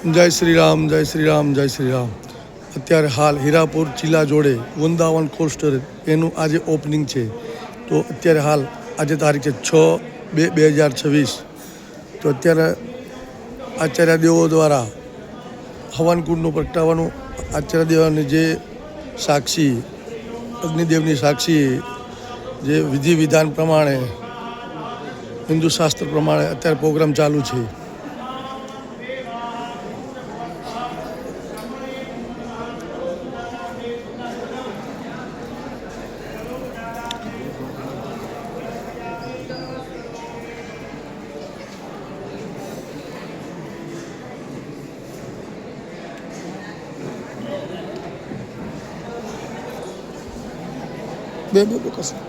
જય શ્રી રામ, જય શ્રી રામ, જય શ્રી રામ. અત્યારે હાલ હીરાપુર ચીલા જોડે વૃંદાવન કોલ્ડ સ્ટોરેજ એનું આજે ઓપનિંગ છે. તો અત્યારે હાલ આજે તારીખ છે 6/2/2026. તો અત્યારે આચાર્ય દેવો દ્વારા હવનકુંડનું પ્રગટાવવાનું આચાર્ય દેવની જે સાક્ષી અગ્નિદેવની સાક્ષી જે વિધિ વિધાન પ્રમાણે હિન્દુ શાસ્ત્ર પ્રમાણે અત્યારે પ્રોગ્રામ ચાલુ છે. બે કશું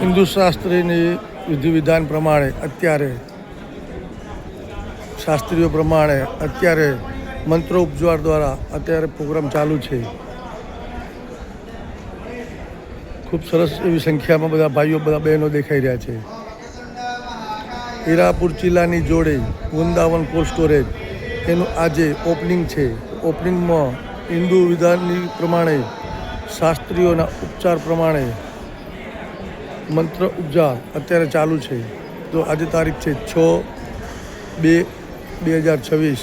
હિન્દુ શાસ્ત્રીની વિધિ વિધાન પ્રમાણે અત્યારે શાસ્ત્રીઓ પ્રમાણે અત્યારે મંત્રો ઉપચાર દ્વારા અત્યારે પ્રોગ્રામ ચાલુ છે. ખૂબ સરસ એવી સંખ્યામાં બધા ભાઈઓ બધા બહેનો દેખાઈ રહ્યા છે. હીરાપુર ચીલાની જોડે વૃંદાવન કોલ્ડ સ્ટોરેજ એનું આજે ઓપનિંગ છે. ઓપનિંગમાં હિન્દુ વિધાનની પ્રમાણે શાસ્ત્રીઓના ઉપચાર પ્રમાણે મંત્ર ઉપચાર અત્યારે ચાલુ છે. તો આજે તારીખ છે 6/2/2026.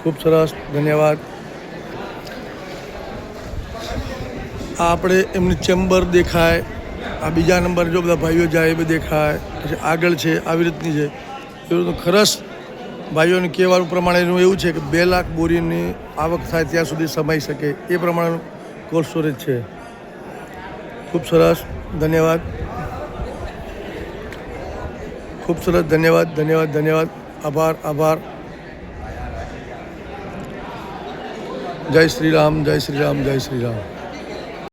ખૂબ સરસ, ધન્યવાદ. આ આપણે એમની ચેમ્બર દેખાય, આ બીજા નંબર જો બધા ભાઈઓ જાય એ બી દેખાય, પછી આગળ છે આવી રીતની છે. એવું તો ખરસ ભાઈઓને કહેવાનું પ્રમાણેનું એવું છે કે 2 લાખ બોરીની આવક થાય ત્યાં સુધી સમાઈ શકે એ પ્રમાણેનું કોલ્ડ સ્ટોરેજ છે. ખૂબ સરસ, ધન્યવાદ. ખૂબ સરસ, ધન્યવાદ, ધન્યવાદ, ધન્યવાદ. આભાર, આભાર. જય શ્રી રામ, જય શ્રી રામ, જય શ્રી રામ.